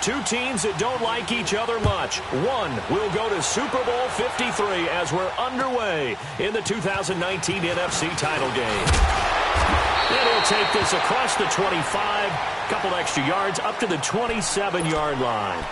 Two teams that don't like each other much. One will go to Super Bowl 53 as we're underway in the 2019 NFC title game. And he'll take this across the 25, couple extra yards up to the 27-yard line.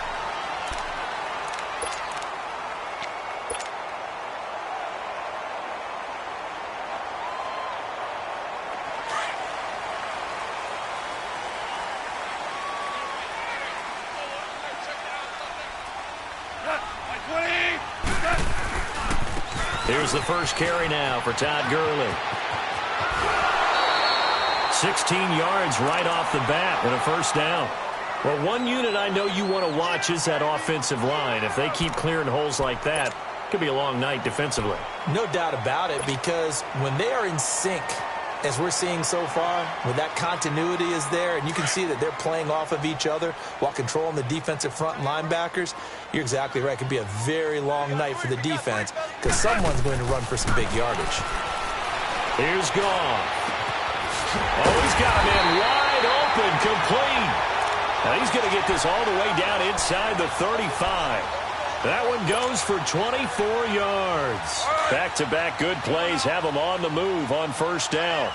Here's the first carry now for Todd Gurley. 16 yards right off the bat and a first down. Well, one unit I know you want to watch is that offensive line. If they keep clearing holes like that, it could be a long night defensively. No doubt about it, because when they are in sync, as we're seeing so far, when that continuity is there, and you can see that they're playing off of each other while controlling the defensive front linebackers, you're exactly right. It could be a very long night for the defense because someone's going to run for some big yardage. Here's Goff. Oh, he's got a man wide open, complete. Now he's going to get this all the way down inside the 35. That one goes for 24 yards. Back-to-back good plays have them on the move on first down.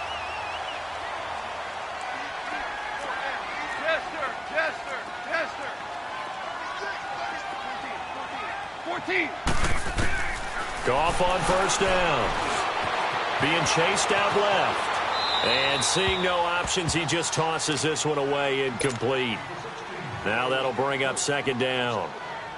Goff on first down. Being chased out left. And seeing no options, he just tosses this one away incomplete. Now that'll bring up second down.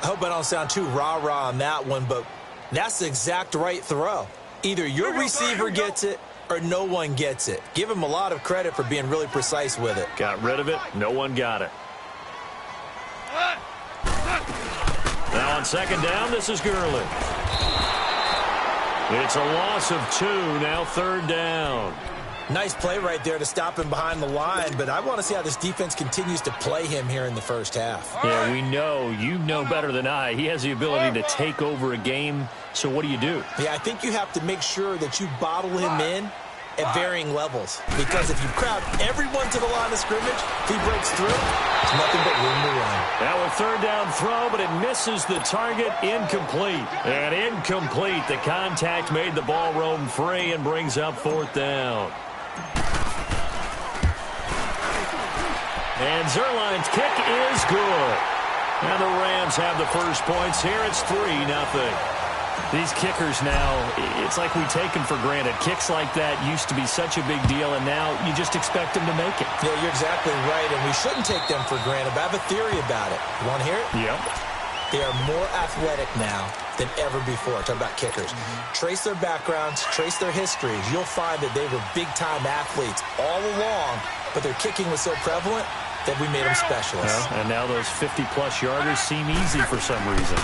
I hope I don't sound too rah-rah on that one, but that's the exact right throw. Either your receiver gets it or no one gets it. Give him a lot of credit for being really precise with it. Got rid of it. No one got it. Now on second down, this is Gurley. It's a loss of 2. Now third down. Nice play right there to stop him behind the line, but I want to see how this defense continues to play him here in the first half. Yeah, we know. You know better than I. He has the ability to take over a game, so what do you do? Yeah, I think you have to make sure that you bottle him in at varying levels, because if you crowd everyone to the line of scrimmage, if he breaks through, it's nothing but room to run. Now a third down throw, but it misses the target. Incomplete. And incomplete. The contact made the ball roam free and brings up fourth down. And Zerline's kick is good. And the Rams have the first points here. It's 3-0. These kickers now, it's like we take them for granted. Kicks like that used to be such a big deal, and now you just expect them to make it. Yeah, you're exactly right, and we shouldn't take them for granted, but I have a theory about it. You want to hear it? Yep. They are more athletic now than ever before. Talk about kickers. Trace their backgrounds, trace their histories. You'll find that they were big-time athletes all along, but their kicking was so prevalent that we made them specialists. Yeah, and now those 50-plus yarders seem easy for some reason.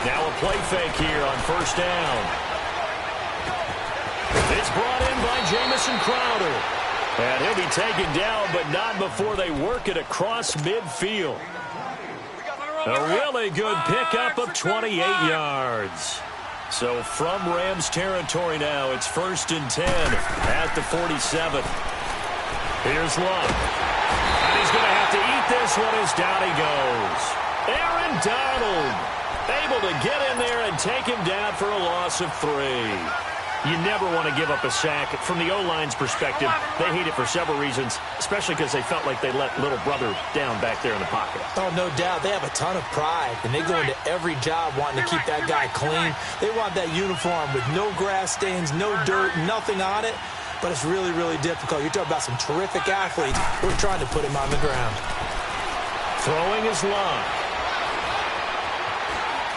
Now a play fake here on first down. It's brought in by Jamison Crowder. And he'll be taken down, but not before they work it across midfield. A really good pickup of 28 yards. So from Rams territory now, it's 1st and 10 at the 47. Here's Luck. And he's going to have to eat this one as down he goes. Aaron Donald able to get in there and take him down for a loss of 3. You never want to give up a sack. From the O-line's perspective, they hate it for several reasons, especially because they felt like they let little brother down back there in the pocket. Oh, no doubt. They have a ton of pride, and they go into every job wanting to keep that guy clean. They want that uniform with no grass stains, no dirt, nothing on it, but it's really, really difficult. You're talking about some terrific athletes. We're trying to put him on the ground. Throwing his Luck.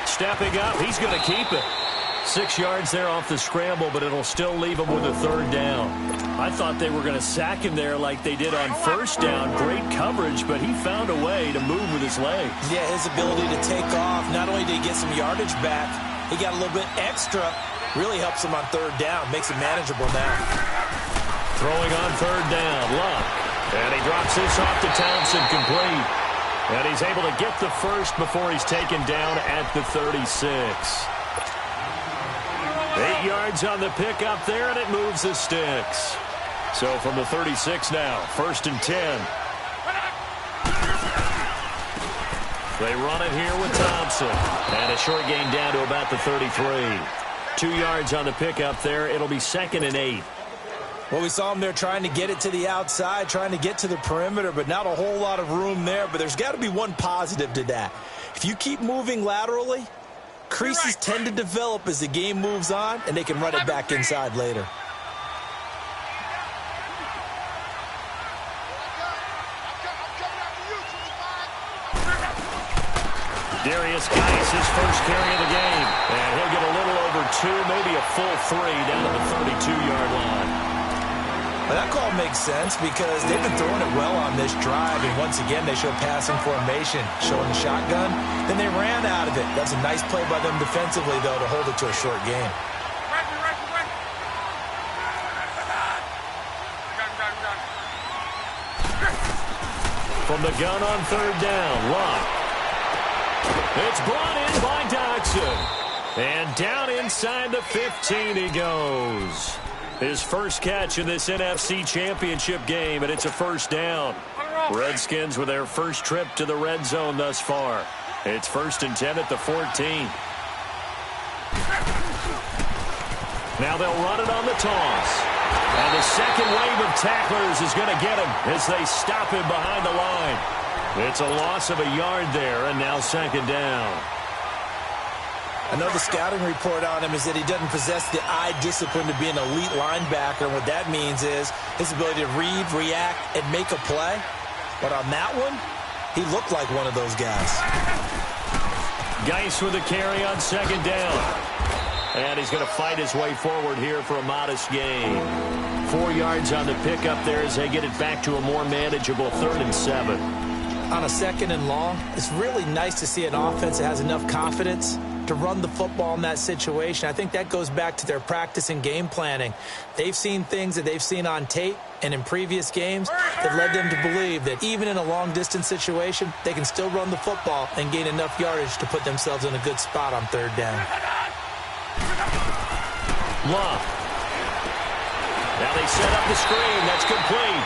Stepping up, he's going to keep it. 6 yards there off the scramble, but it'll still leave him with a third down. I thought they were going to sack him there like they did on first down. Great coverage, but he found a way to move with his legs. Yeah, his ability to take off, not only did he get some yardage back, he got a little bit extra. Really helps him on third down, makes it manageable now. Throwing on third down, Luck. And he drops this off to Townsend, complete. And he's able to get the first before he's taken down at the 36. 8 yards on the pickup there, and it moves the sticks. So from the 36 now, 1st and 10. They run it here with Thompson. And a short gain down to about the 33. 2 yards on the pickup there. It'll be 2nd and 8. Well, we saw him there trying to get it to the outside, trying to get to the perimeter, but not a whole lot of room there. But there's got to be one positive to that. If you keep moving laterally, creases tend to develop as the game moves on, and they can run it back inside later. Darius Geis, his first carry of the game. And he'll get a little over 2, maybe a full 3 down to the 32-yard line. Well, that call makes sense because they've been throwing it well on this drive, and once again they showed passing formation, showing the shotgun. Then they ran out of it. That's a nice play by them defensively, though, to hold it to a short game. From the gun on 3rd down, Luck. It's brought in by Dodson. And down inside the 15 he goes. His first catch in this NFC Championship game, and it's a first down. Redskins with their first trip to the red zone thus far. It's 1st and 10 at the 14. Now they'll run it on the toss. And the second wave of tacklers is going to get him as they stop him behind the line. It's a loss of a yard there, and now 2nd down. I know the scouting report on him is that he doesn't possess the eye discipline to be an elite linebacker. And what that means is his ability to read, react, and make a play. But on that one, he looked like one of those guys. Geis with a carry on 2nd down. And he's going to fight his way forward here for a modest gain. 4 yards on the pickup there as they get it back to a more manageable 3rd and 7. On a 2nd and long, it's really nice to see an offense that has enough confidence to run the football in that situation. I think that goes back to their practice and game planning. They've seen things that they've seen on tape and in previous games that led them to believe that even in a long-distance situation, they can still run the football and gain enough yardage to put themselves in a good spot on 3rd down. Love. Now they set up the screen. That's complete.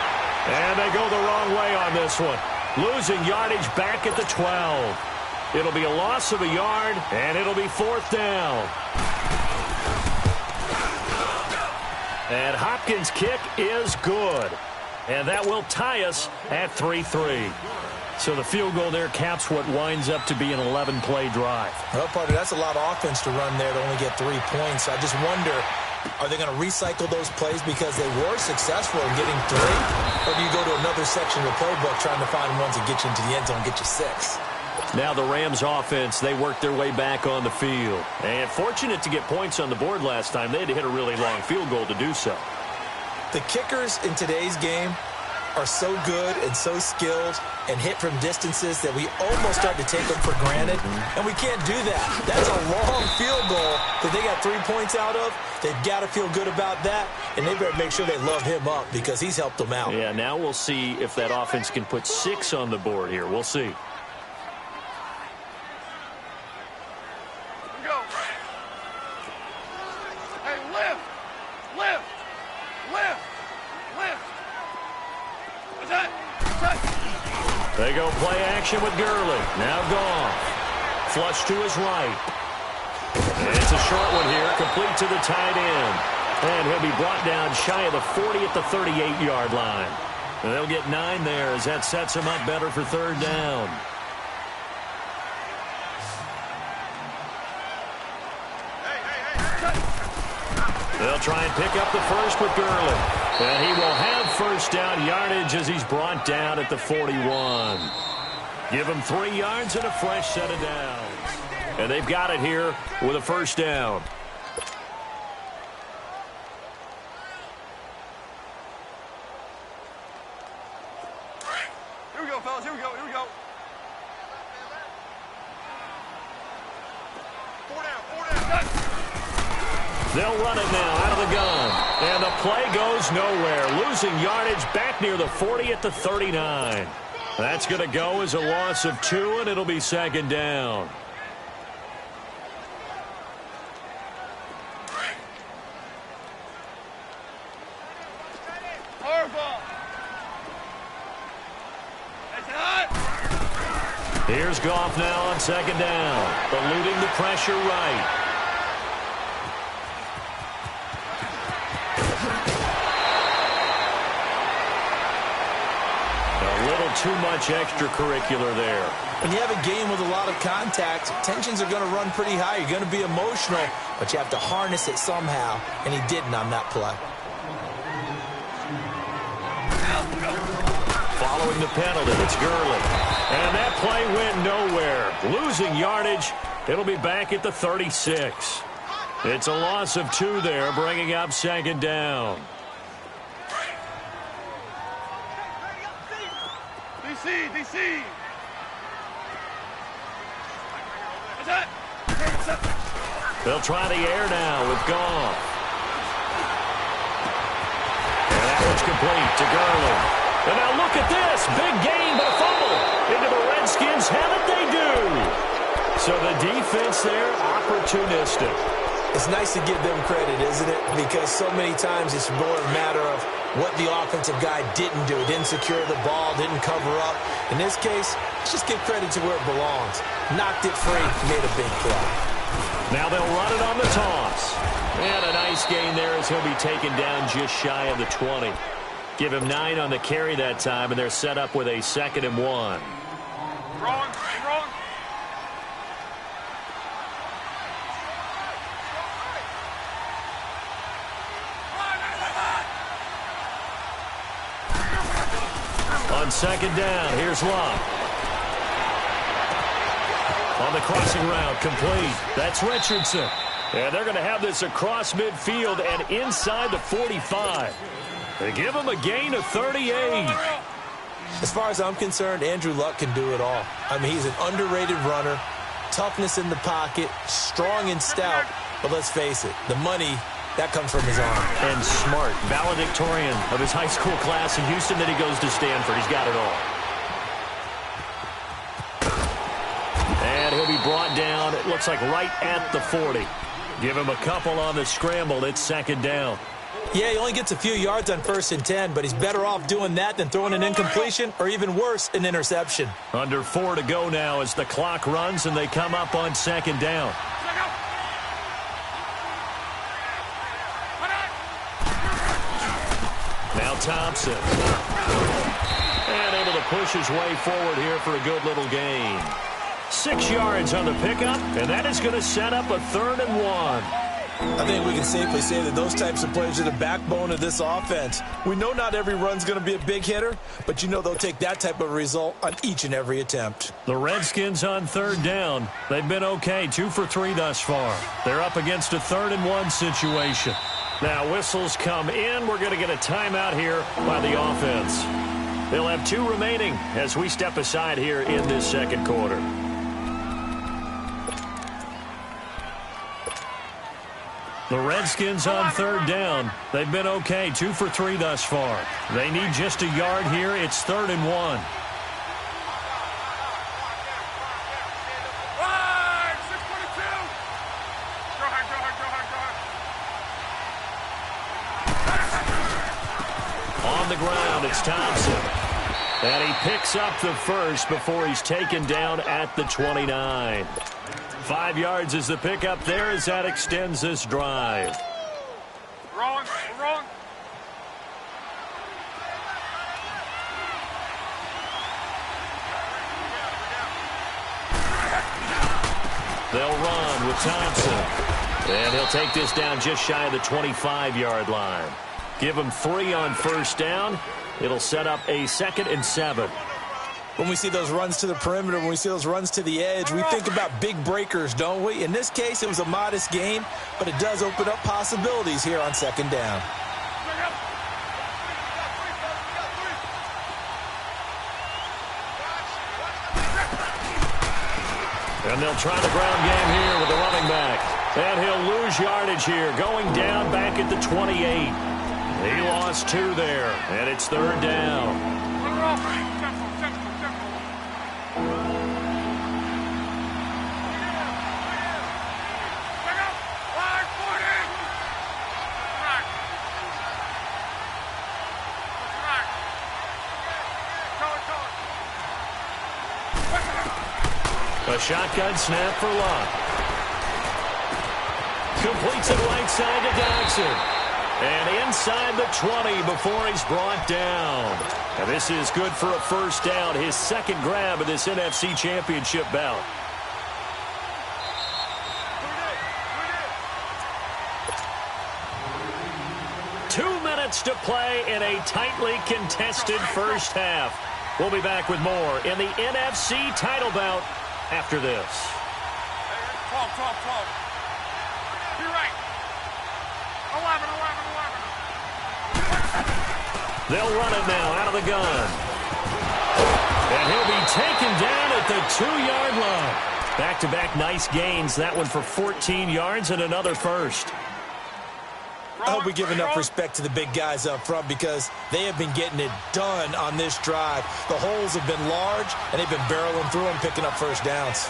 And they go the wrong way on this one. Losing yardage back at the 12. It'll be a loss of a yard, and it'll be 4th down. And Hopkins' kick is good. And that will tie us at 3-3. So the field goal there caps what winds up to be an 11-play drive. Well, partner, that's a lot of offense to run there to only get 3 points. I just wonder, are they going to recycle those plays because they were successful in getting 3? Or do you go to another section of the playbook trying to find ones that get you into the end zone and get you 6? Now the Rams offense, they worked their way back on the field. And fortunate to get points on the board last time. They had to hit a really long field goal to do so. The kickers in today's game are so good and so skilled and hit from distances that we almost start to take them for granted. And we can't do that. That's a long field goal that they got 3 points out of. They've got to feel good about that. And they better make sure they love him up because he's helped them out. Yeah, now we'll see if that offense can put 6 on the board here. We'll see. They go play action with Gurley. Now gone. Flush to his right. And it's a short one here, complete to the tight end. And he'll be brought down shy of the 40 at the 38-yard line. And they'll get 9 there as that sets him up better for 3rd down. They'll try and pick up the first with Gurley. And he will have 1st down yardage as he's brought down at the 41. Give him 3 yards and a fresh set of downs. And they've got it here with a 1st down. Here we go, fellas. Here we go. Here we go. 4 down. 4 down. They'll run it now out of the gun. And the play goes nowhere. Losing yardage back near the 40 at the 39. That's going to go as a loss of 2, and it'll be 2nd down. Here's Goff now on second down, eluding the pressure right. A little too much extracurricular there. When you have a game with a lot of contact, tensions are going to run pretty high. You're going to be emotional, but you have to harness it somehow, and he didn't on that play. Following the penalty, it's Gurley. And that play went nowhere. Losing yardage. It'll be back at the 36. It's a loss of 2 there, bringing up second down. DC. They'll try the air now with Goff. And that one's complete to Gurley. And now look at this. Big gain, but a fumble. Into the Redskins have it, they do. So the defense there, opportunistic. It's nice to give them credit, isn't it? Because so many times it's more a matter of what the offensive guy didn't do. Didn't secure the ball, didn't cover up. In this case, let's just give credit to where it belongs. Knocked it free, made a big play. Now they'll run it on the toss. And a nice gain there as he'll be taken down just shy of the 20. Give him 9 on the carry that time, and they're set up with a 2nd and 1. Wrong. On second down, here's Love. On the crossing route, complete. That's Richardson. And they're going to have this across midfield and inside the 45. They give him a gain of 38. As far as I'm concerned, Andrew Luck can do it all. I mean, he's an underrated runner, toughness in the pocket, strong and stout. But let's face it, the money, that comes from his arm. And smart, valedictorian of his high school class in Houston, then he goes to Stanford. He's got it all. And he'll be brought down, it looks like right at the 40. Give him a couple on the scramble. It's second down. Yeah, he only gets a few yards on 1st and 10, but he's better off doing that than throwing an incompletion or even worse, an interception. Under 4 to go now as the clock runs and they come up on second down. Now Thompson. And able to push his way forward here for a good little gain. 6 yards on the pickup, and that is going to set up a 3rd and 1. I think we can safely say that those types of plays are the backbone of this offense. We know not every run's going to be a big hitter, but you know they'll take that type of result on each and every attempt. The Redskins on 3rd down. They've been okay, 2 for 3 thus far. They're up against a 3rd and 1 situation. Now whistles come in. We're going to get a timeout here by the offense. They'll have 2 remaining as we step aside here in this second quarter. The Redskins on 3rd down. They've been okay, 2 for 3 thus far. They need just a yard here. It's 3rd and 1. On the ground, it's Thompson. And he picks up the first before he's taken down at the 29. 5 yards is the pickup there as that extends this drive. Wrong. They'll run with Thompson. And he'll take this down just shy of the 25-yard line. Give him 3 on 1st down. It'll set up a 2nd and 7. When we see those runs to the perimeter, when we see those runs to the edge, we think about big breakers, don't we? In this case, it was a modest gain, but it does open up possibilities here on 2nd down. And they'll try the ground game here with the running back. And he'll lose yardage here, going down back at the 28. He lost 2 there, and it's 3rd down. A shotgun snap for Luck. Completes it right side to Dodson. And inside the 20 before he's brought down. And this is good for a first down. His second grab of this NFC Championship bout. To play in a tightly contested first half. We'll be back with more in the NFC title bout after this. Talk. You're right. 11. They'll run it now out of the gun. And he'll be taken down at the 2-yard line. Back-to-back nice gains. That one for 14 yards and another first. I hope we give enough respect to the big guys up front because they have been getting it done on this drive. The holes have been large, and they've been barreling through them, picking up first downs.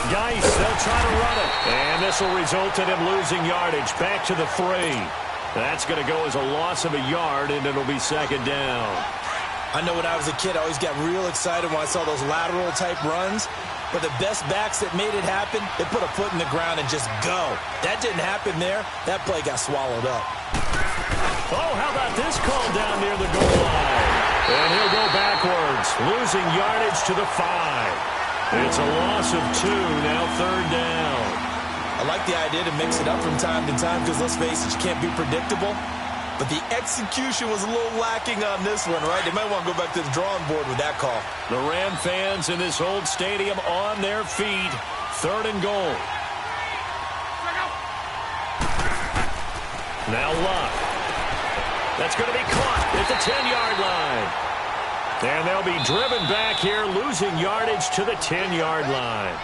Geis, they'll try to run it. And this will result in him losing yardage. Back to the 3. That's going to go as a loss of a yard, and it'll be second down. I know when I was a kid, I always got real excited when I saw those lateral-type runs. But the best backs that made it happen, they put a foot in the ground and just go. That didn't happen there. That play got swallowed up. Oh, how about this call down near the goal line? And he'll go backwards, losing yardage to the 5. It's a loss of 2, now third down. I like the idea to mix it up from time to time because, let's face it, you can't be predictable. But the execution was a little lacking on this one, right? They might want to go back to the drawing board with that call. The Ram fans in this old stadium on their feet. Third and goal. Now Luck. That's going to be caught at the 10-yard line. And they'll be driven back here, losing yardage to the 10-yard line.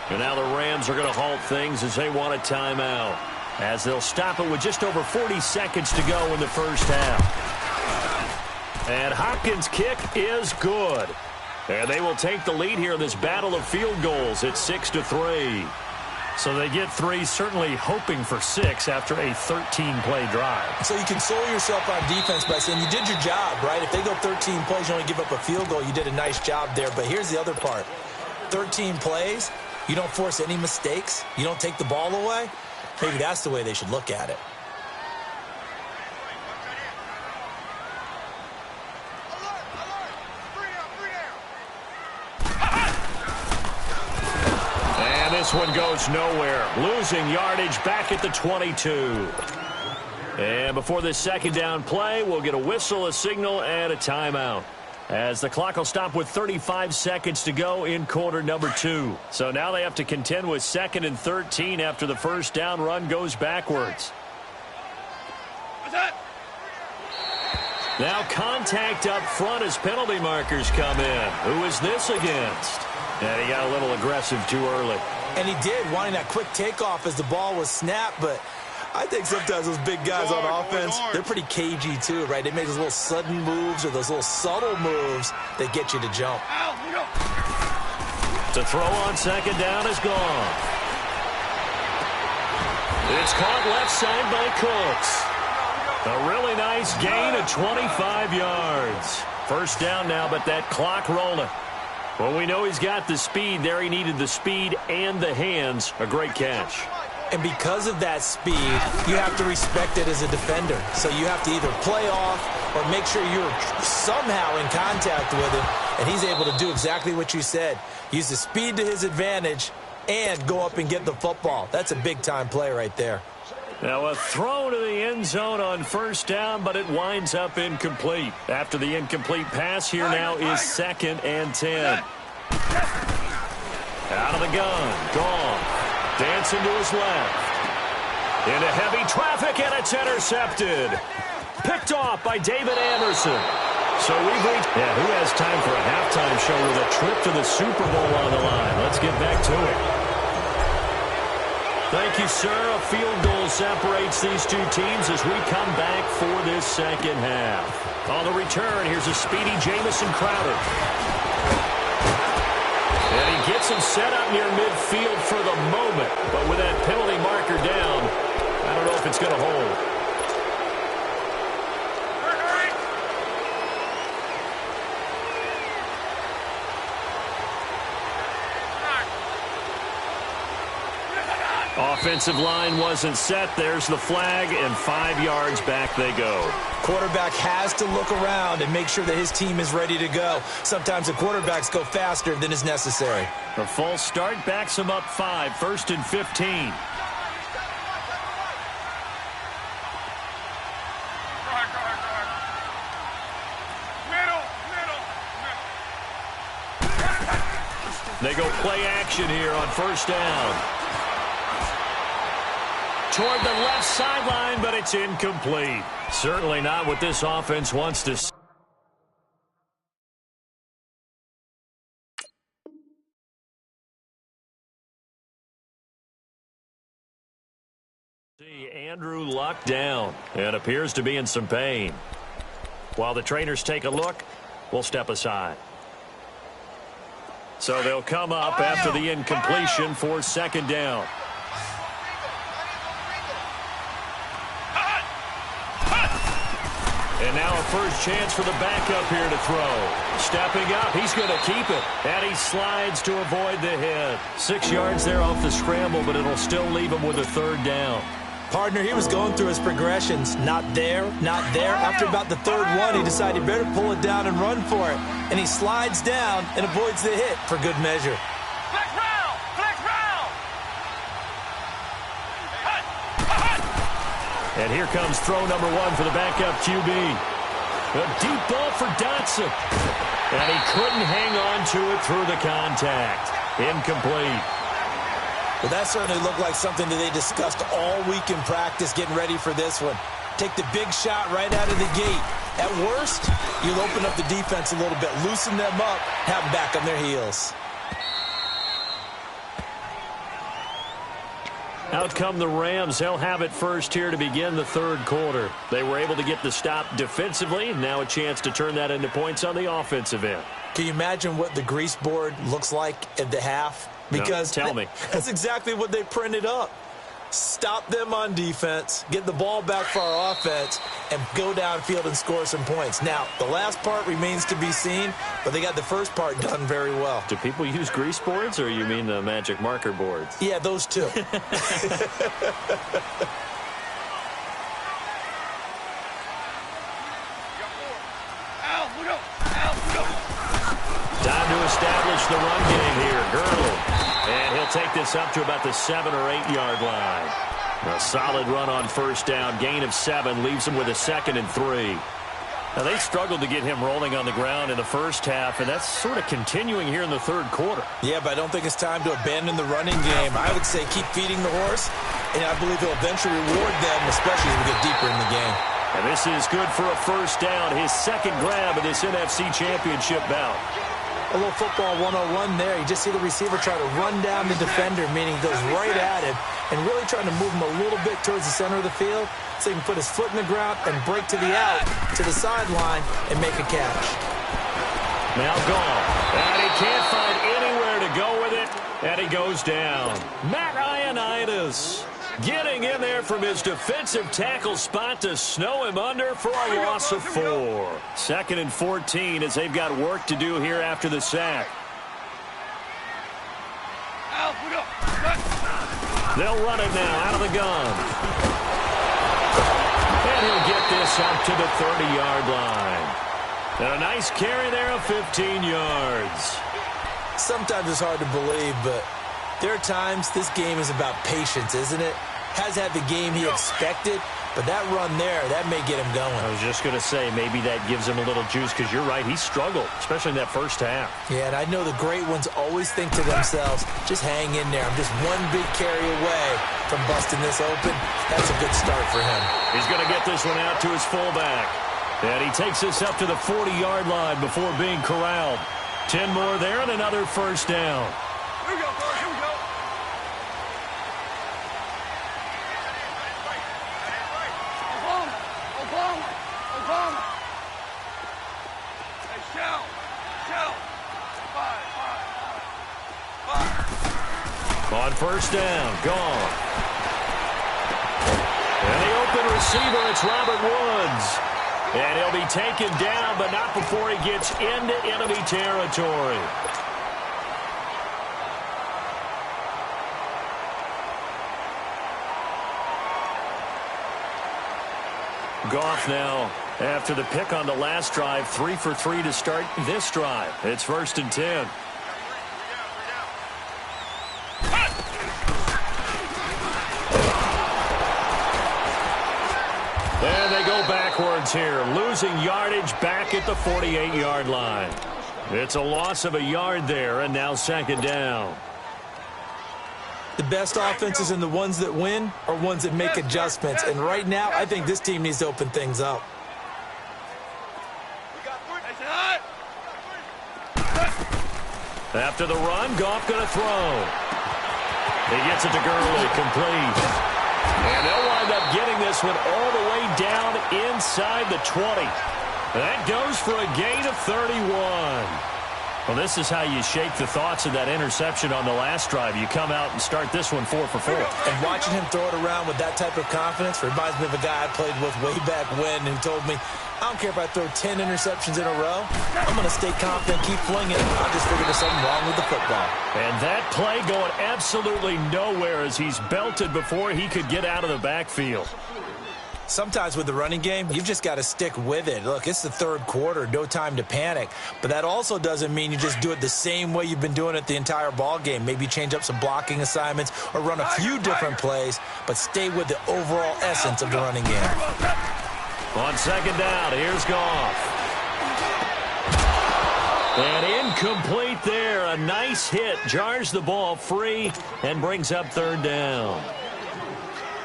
And now the Rams are going to halt things as they want a timeout, as they'll stop it with just over 40 seconds to go in the first half. And Hopkins' kick is good. And they will take the lead here in this battle of field goals at 6-3. So they get 3, certainly hoping for 6 after a 13-play drive. So you console yourself on defense by saying you did your job, right? If they go 13 plays, you only give up a field goal, you did a nice job there. But here's the other part. 13 plays, you don't force any mistakes, you don't take the ball away. Maybe that's the way they should look at it. And this one goes nowhere. Losing yardage back at the 22. And before this second down play, we'll get a whistle, a signal, and a timeout, as the clock will stop with 35 seconds to go in quarter number 2. So now they have to contend with 2nd and 13 after the first down run goes backwards. Now contact up front as penalty markers come in. Who is this against? And he got a little aggressive too early. And he did, wanting that quick takeoff as the ball was snapped, but I think sometimes those big guys on offense, they're pretty cagey too, right? They make those little sudden moves or those little subtle moves that get you to jump. The throw on second down is gone. It's caught left side by Cooks. A really nice gain of 25 yards. First down now, but that clock rolling. Well, we know he's got the speed there. He needed the speed and the hands. A great catch. And because of that speed, you have to respect it as a defender. So you have to either play off or make sure you're somehow in contact with him. And he's able to do exactly what you said. Use the speed to his advantage and go up and get the football. That's a big-time play right there. Now a throw to the end zone on first down, but it winds up incomplete. After the incomplete pass, here now is 2nd and 10. Out of the gun, gone. Dancing to his left. Into heavy traffic, and it's intercepted. Picked off by David Anderson. So we've reached... Yeah, who has time for a halftime show with a trip to the Super Bowl on the line? Let's get back to it. Thank you, sir. A field goal separates these two teams as we come back for this second half. On the return, here's a speedy Jamison Crowder. And he gets him set up near midfield for the moment. But with that penalty marker down, I don't know if it's going to hold. Offensive line wasn't set. There's the flag, and 5 yards back they go. Quarterback has to look around and make sure that his team is ready to go. Sometimes the quarterbacks go faster than is necessary. A false start backs him up 5, 1st and 15. They go play action here on 1st down. Toward the left sideline, but it's incomplete. Certainly not what this offense wants to see. Andrew Luck down and appears to be in some pain. While the trainers take a look, we'll step aside. So they'll come up after the incompletion for 2nd down. And now a first chance for the backup here to throw. Stepping up, he's going to keep it. And he slides to avoid the hit. 6 yards there off the scramble, but it'll still leave him with a 3rd down. Partner, he was going through his progressions. Not there, not there. After about the 3rd one, he decided he better pull it down and run for it. And he slides down and avoids the hit for good measure. Flex round! Flex round! And here comes throw number 1 for the backup QB. A deep ball for Dotson. And he couldn't hang on to it through the contact. Incomplete. Well, that certainly looked like something that they discussed all week in practice getting ready for this one. Take the big shot right out of the gate. At worst, you'll open up the defense a little bit, loosen them up, have them back on their heels. Out come the Rams. They'll have it first here to begin the 3rd quarter. They were able to get the stop defensively, and now a chance to turn that into points on the offensive end. Can you imagine what the grease board looks like at the half? Because no, tell me. That's exactly what they printed up. Stop them on defense, get the ball back for our offense, and go downfield and score some points. Now, the last part remains to be seen, but they got the first part done very well. Do people use grease boards, or you mean the magic marker boards? Yeah, those two. Time to establish the run game here. Gurley. And he'll take this up to about the 7 or 8 yard line. A solid run on 1st down. Gain of 7 leaves him with a 2nd and 3. Now, they struggled to get him rolling on the ground in the first half, and that's sort of continuing here in the 3rd quarter. Yeah, but I don't think it's time to abandon the running game. I would say keep feeding the horse, and I believe he'll eventually reward them, especially as we get deeper in the game. And this is good for a 1st down, his 2nd grab of this NFC Championship bout. A little football 101 there. You just see the receiver try to run down the defender, meaning he goes right at him, and really trying to move him a little bit towards the center of the field so he can put his foot in the ground and break to the out, to the sideline, and make a catch. Now gone. And he can't find anywhere to go with it, and he goes down. Matt Ioannidis getting in there from his defensive tackle spot to snow him under for a loss of 4. 2nd and 14 as they've got work to do here after the sack. They'll run it now out of the gun. And he'll get this up to the 30-yard line. And a nice carry there of 15 yards. Sometimes it's hard to believe, but there are times this game is about patience, isn't it? Has had the game he expected, but that run there, that may get him going. I was just going to say, maybe that gives him a little juice, because you're right, he struggled, especially in that first half. Yeah, and I know the great ones always think to themselves, just hang in there. I'm just one big carry away from busting this open. That's a good start for him. He's going to get this one out to his fullback. And he takes this up to the 40-yard line before being corralled. 10 more there and another 1st down. Here we go, boys. Here we go. Oklahoma. Hey, shell. Fire. On 1st down, gone. And the open receiver, it's Robert Woods. And he'll be taken down, but not before he gets into enemy territory. Goff now, after the pick on the last drive, 3 for 3 to start this drive. It's 1st and 10. And they go backwards here, losing yardage back at the 48-yard line. It's a loss of a yard there, and now 2nd down. The best offenses and the ones that win are ones that make adjustments. And right now, I think this team needs to open things up. After the run, Goff going to throw. He gets it to Gurley, complete. And they'll wind up getting this one all the way down inside the 20. That goes for a gain of 31. Well, this is how you shake the thoughts of that interception on the last drive. You come out and start this one 4 for 4. And watching him throw it around with that type of confidence reminds me of a guy I played with way back when who told me, I don't care if I throw 10 interceptions in a row. I'm going to stay confident, keep flinging. I just figured there's something wrong with the football. And that play going absolutely nowhere as he's belted before he could get out of the backfield. Sometimes with the running game, you've just got to stick with it. Look, it's the 3rd quarter, no time to panic. But that also doesn't mean you just do it the same way you've been doing it the entire ball game. Maybe change up some blocking assignments or run a few different plays, but stay with the overall essence of the running game. On 2nd down, here's Goff. And incomplete there. A nice hit. Jars the ball free and brings up 3rd down.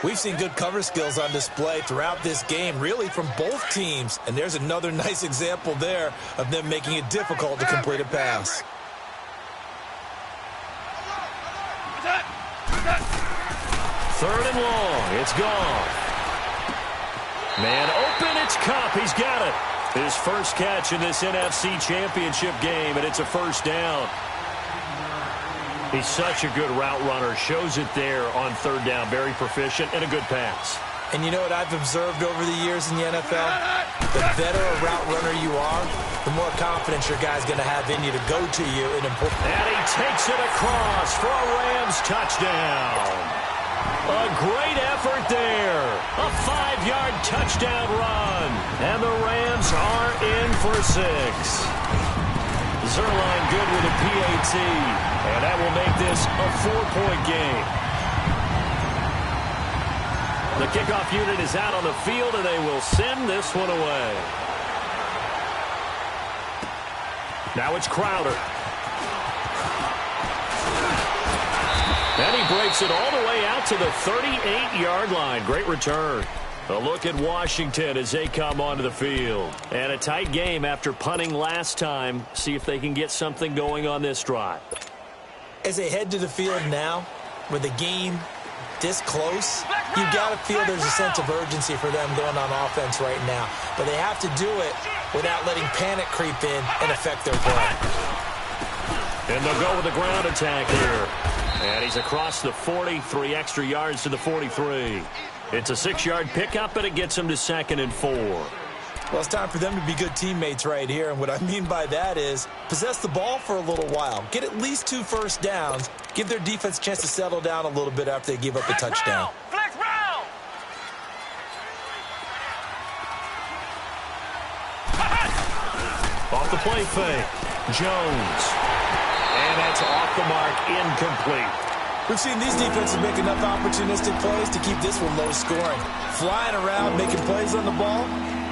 We've seen good cover skills on display throughout this game, really from both teams. And there's another nice example there of them making it difficult to complete a pass. Third and long. It's Goff. Man open. It's Kupp. He's got it. His first catch in this NFC Championship game, and it's a 1st down. He's such a good route runner. Shows it there on 3rd down. Very proficient and a good pass. And you know what I've observed over the years in the NFL? The better a route runner you are, the more confidence your guy's going to have in you to go to you in important. And he takes it across for a Rams touchdown. A great effort there. A 5-yard touchdown run. And the Rams are in for 6. Zerline good with a PAT, and that will make this a 4-point game. The kickoff unit is out on the field, and they will send this one away. Now it's Crowder. And he breaks it all the way out to the 38-yard line. Great return. A look at Washington as they come onto the field. And a tight game after punting last time. See if they can get something going on this drive. As they head to the field now, with the game this close, you've got to feel there's a sense of urgency for them going on offense right now. But they have to do it without letting panic creep in and affect their play. And they'll go with the ground attack here. And he's across the 40, 3 extra yards to the 43. It's a 6-yard pickup, and it gets him to 2nd and 4. Well, it's time for them to be good teammates right here. And what I mean by that is possess the ball for a little while. Get at least 2 first downs. Give their defense a chance to settle down a little bit after they give up a touchdown. Flex round. Off the play fake. Jones. And that's off the mark, incomplete. We've seen these defenses make enough opportunistic plays to keep this one low scoring. Flying around, making plays on the ball,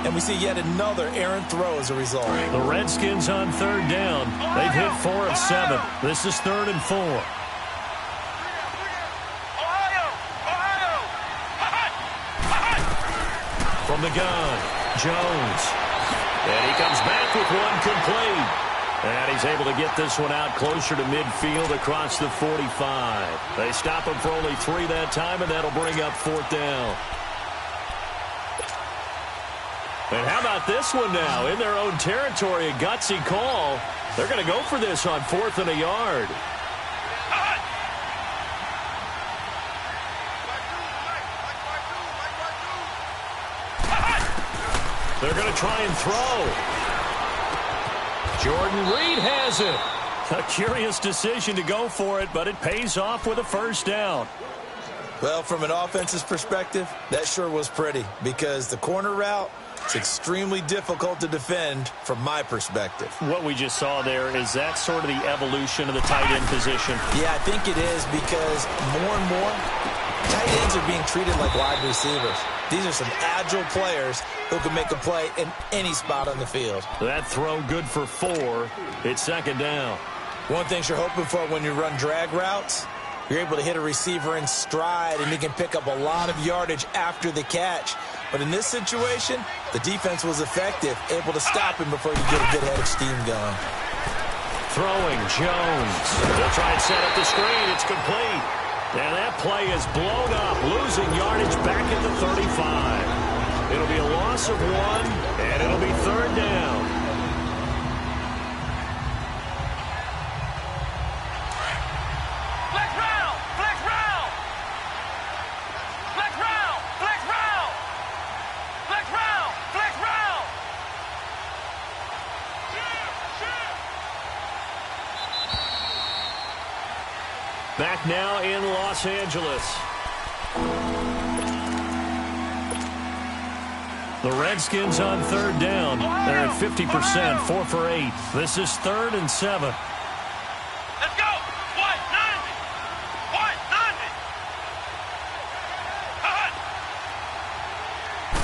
and we see yet another errant throw as a result. The Redskins on 3rd down. They've hit 4 of 7. This is 3rd and 4. From the gun, Jones. And he comes back with one complete. And he's able to get this one out closer to midfield across the 45. They stop him for only 3 that time, and that'll bring up 4th down. And how about this one now? In their own territory, a gutsy call. They're going to go for this on 4th and a yard. They're going to try and throw. Jordan Reed has it. A curious decision to go for it, but it pays off with a 1st down. Well, from an offensive perspective, that sure was pretty because the corner route is extremely difficult to defend from my perspective. What we just saw there, is that sort of the evolution of the tight end position? Yeah, I think it is because more and more, tight ends are being treated like wide receivers. These are some agile players who can make a play in any spot on the field. That throw good for 4. It's second down. One thing you're hoping for when you run drag routes, you're able to hit a receiver in stride, and he can pick up a lot of yardage after the catch. But in this situation, the defense was effective, able to stop him before you get a good head of steam going. Throwing, Jones. They'll try and set up the screen. It's complete. And that play is blown up, losing yardage back at the 35. It'll be a loss of 1, and it'll be third down. Back now in Los Angeles. The Redskins on third down. They're at 50%, 4 for 8. This is 3rd and 7. Let's go! White, 90! White, 90! Hut!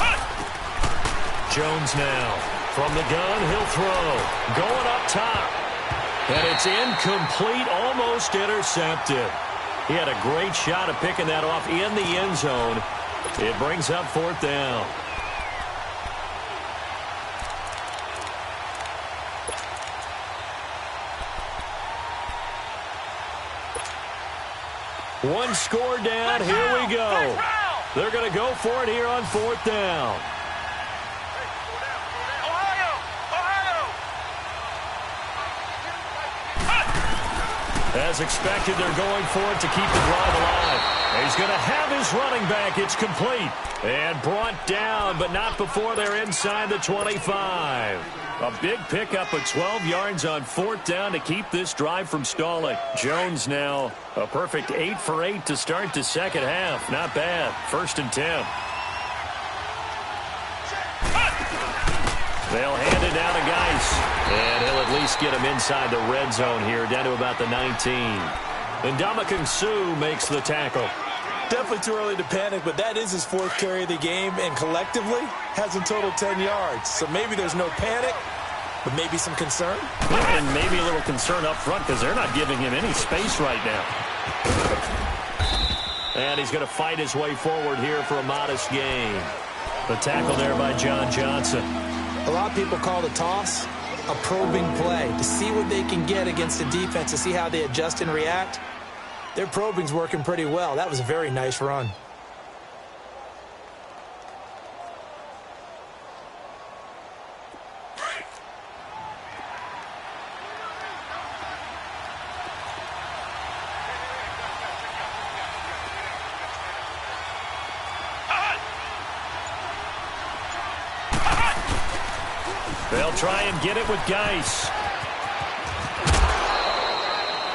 Hut! Jones now. From the gun, he'll throw. Going up top. And it's incomplete, almost intercepted. He had a great shot at picking that off in the end zone. It brings up 4th down. One score down. Here we go. They're going to go for it here on 4th down. As expected, they're going for it to keep the drive alive. He's going to have his running back. It's complete. And brought down, but not before they're inside the 25. A big pickup of 12 yards on 4th down to keep this drive from stalling. Jones now a perfect 8 for 8 to start the second half. Not bad. 1st and 10. They'll hand it down to Geis. And he'll at least get him inside the red zone here, down to about the 19. And Ndamukong Suh makes the tackle. Definitely too early to panic, but that is his 4th carry of the game, and collectively has in total 10 yards. So maybe there's no panic, but maybe some concern. Yeah, and maybe a little concern up front because they're not giving him any space right now. And he's going to fight his way forward here for a modest gain. The tackle there by John Johnson. A lot of people call the toss a probing play to see what they can get against the defense, to see how they adjust and react. Their probing's working pretty well. That was a very nice run. They'll try and get it with Geis.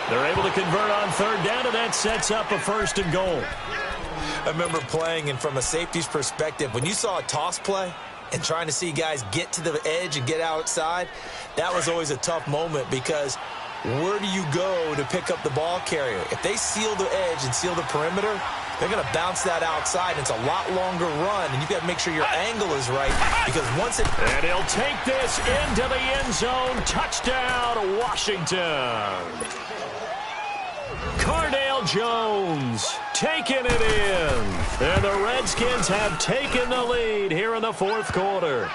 They're able to convert on 3rd down, and that sets up a 1st and goal. I remember playing, and from a safety's perspective, when you saw a toss play and trying to see guys get to the edge and get outside, that was always a tough moment because where do you go to pick up the ball carrier? If they seal the edge and seal the perimeter, they're going to bounce that outside. It's a lot longer run, and you've got to make sure your angle is right because once it... And he'll take this into the end zone. Touchdown, Washington. Cardale Jones taking it in. And the Redskins have taken the lead here in the 4th quarter.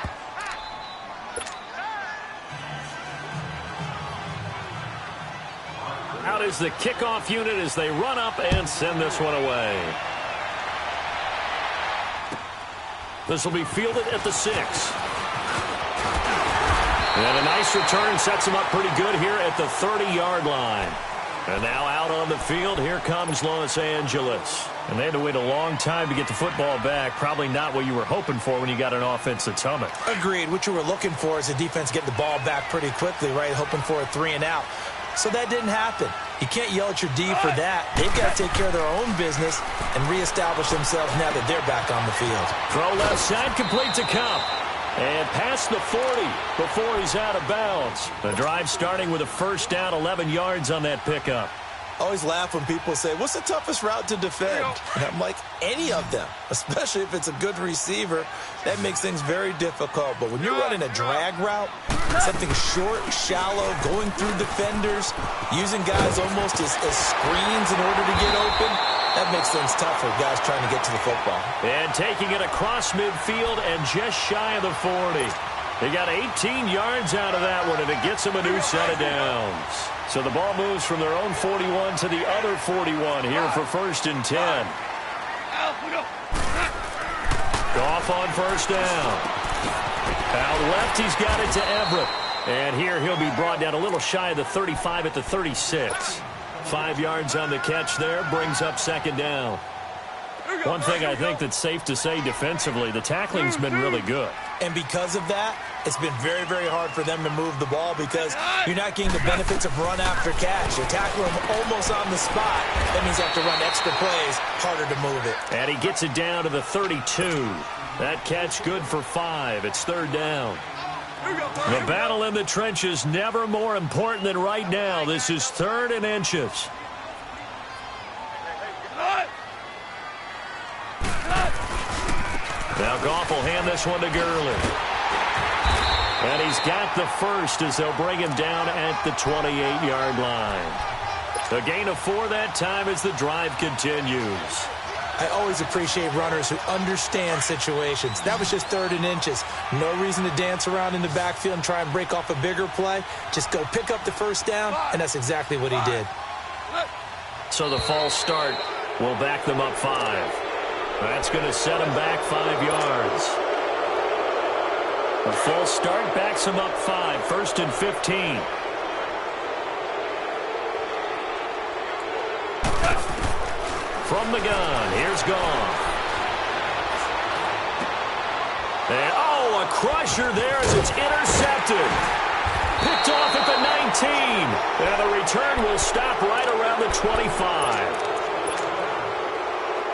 Out is the kickoff unit as they run up and send this one away. This will be fielded at the 6. And a nice return sets them up pretty good here at the 30-yard line. And now out on the field, here comes Los Angeles. And they had to wait a long time to get the football back. Probably not what you were hoping for when you got an offense that's humming. Agreed. What you were looking for is the defense getting the ball back pretty quickly, right? Hoping for a 3 and out. So that didn't happen. You can't yell at your D for that. They've got to take care of their own business and reestablish themselves now that they're back on the field. Throw left side, complete to Cup. And past the 40 before he's out of bounds. The drive starting with a first down, 11 yards on that pickup. I always laugh when people say, what's the toughest route to defend? And I'm like, any of them, especially if it's a good receiver. That makes things very difficult. But when you're running a drag route, something short, shallow, going through defenders, using guys almost as screens in order to get open, that makes things tough for guys trying to get to the football. And taking it across midfield and just shy of the 40. They got 18 yards out of that one, and it gets them a new set of downs. So the ball moves from their own 41 to the other 41 here for 1st and 10. Goff on first down. Out left, he's got it to Everett. And here he'll be brought down a little shy of the 35 at the 36. 5 yards on the catch there, brings up 2nd down. One thing I think that's safe to say defensively, the tackling's been really good. And because of that, it's been very, very hard for them to move the ball because you're not getting the benefits of run after catch. You're tackling them almost on the spot. That means you have to run extra plays, harder to move it. And he gets it down to the 32. That catch good for 5. It's 3rd down. The battle in the trenches never more important than right now. This is 3rd and inches. Now Goff will hand this one to Gurley. And he's got the first as they'll bring him down at the 28-yard line. A gain of 4 that time as the drive continues. I always appreciate runners who understand situations. That was just 3rd and inches. No reason to dance around in the backfield and try and break off a bigger play. Just go pick up the first down, and that's exactly what he did. So the false start will back them up 5. That's going to set them back 5 yards. A false start backs them up 5. 1st and 15. From the gun, here's Goff. And, oh, a crusher there as it's intercepted. Picked off at the 19. And the return will stop right around the 25.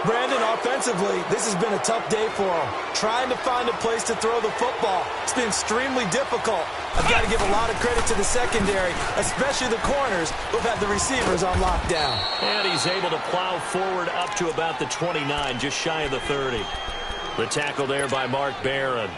Brandon, offensively, this has been a tough day for him. Trying to find a place to throw the football. It's been extremely difficult. I've got to give a lot of credit to the secondary, especially the corners who've had the receivers on lockdown. And he's able to plow forward up to about the 29, just shy of the 30. The tackle there by Mark Barron.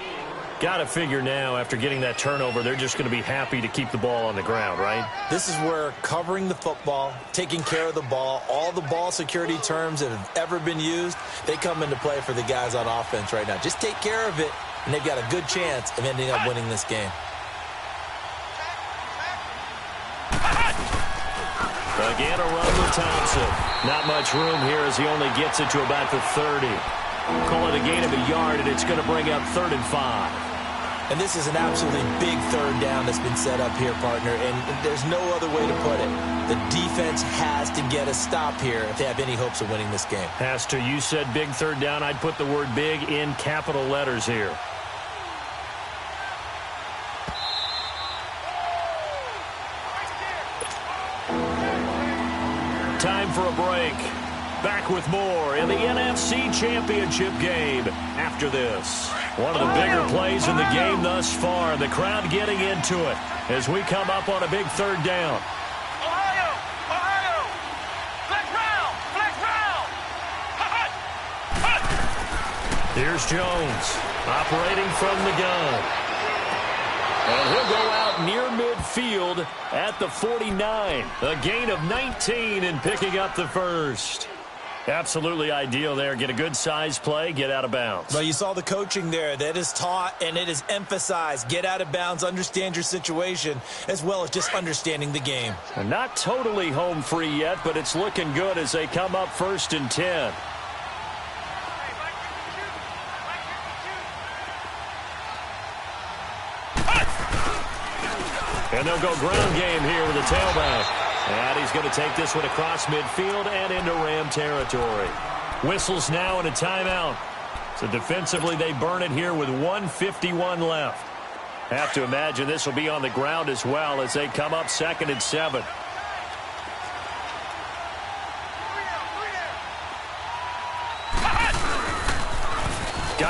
Got to figure now, after getting that turnover, they're just going to be happy to keep the ball on the ground, right? This is where covering the football, taking care of the ball, all the ball security terms that have ever been used, they come into play for the guys on offense right now. Just take care of it, and they've got a good chance of ending up winning this game. Again, a run with Thompson. Not much room here as he only gets it to about the 30. Call it a gain of a yard, and it's going to bring up 3rd and 5. And this is an absolutely big 3rd down that's been set up here, partner, and there's no other way to put it. The defense has to get a stop here if they have any hopes of winning this game. Pastor, you said big 3rd down. I'd put the word big in capital letters here. Time for a break. Back with more in the NFC Championship game after this. One of the bigger plays in the game thus far. The crowd getting into it as we come up on a big 3rd down. Ohio! Flex round! Here's Jones operating from the gun. And he'll go out near midfield at the 49. A gain of 19 and picking up the first. Absolutely ideal there. Get a good size play, get out of bounds. Well, you saw the coaching there. That is taught and it is emphasized. Get out of bounds, understand your situation, as well as just understanding the game. And not totally home free yet, but it's looking good as they come up 1st and 10. And they'll go ground game here with a tailback. And he's going to take this one across midfield and into Ram territory. Whistles now and a timeout. So defensively, they burn it here with 1:51 left. Have to imagine this will be on the ground as well as they come up 2nd and 7.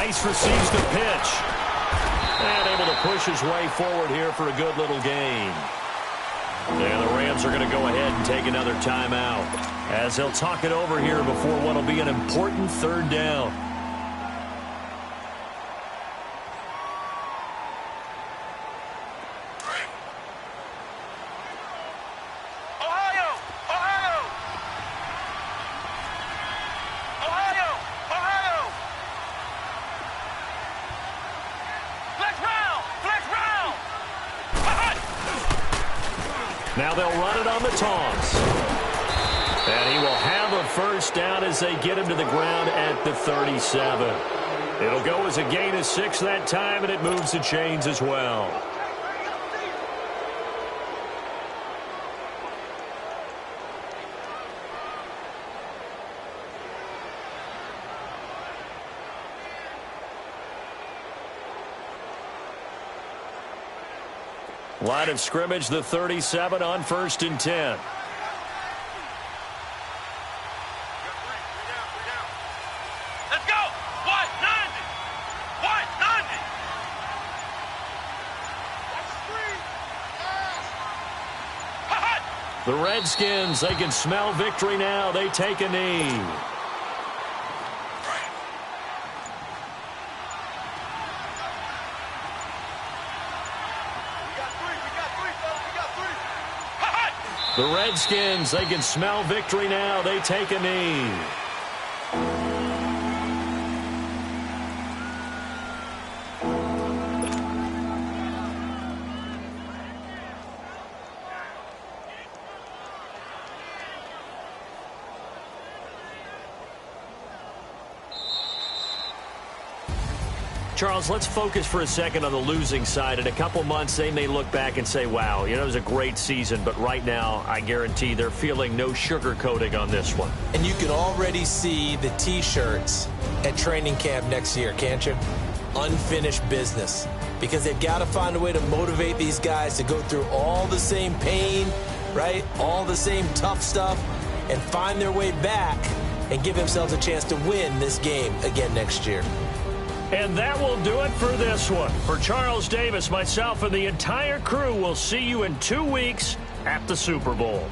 Rice receives the pitch. And able to push his way forward here for a good little gain. And the Rams are going to go ahead and take another timeout as they'll talk it over here before what will be an important third down. Now they'll run it on the toss. And he will have a first down as they get him to the ground at the 37. It'll go as a gain of 6 that time, and it moves the chains as well. Line of scrimmage, the 37 on 1st and 10. Let's go. 190. 190. The Redskins, they can smell victory now. They take a knee. The Redskins, they can smell victory now. They take a knee. Charles, let's focus for a second on the losing side. In a couple months, they may look back and say, wow, it was a great season. But right now, I guarantee they're feeling no sugarcoating on this one. And you can already see the T-shirts at training camp next year, can't you? Unfinished business. Because they've got to find a way to motivate these guys to go through all the same pain, right? All the same tough stuff, and find their way back and give themselves a chance to win this game again next year. And that will do it for this one. For Charles Davis, myself, and the entire crew, we'll see you in 2 weeks at the Super Bowl.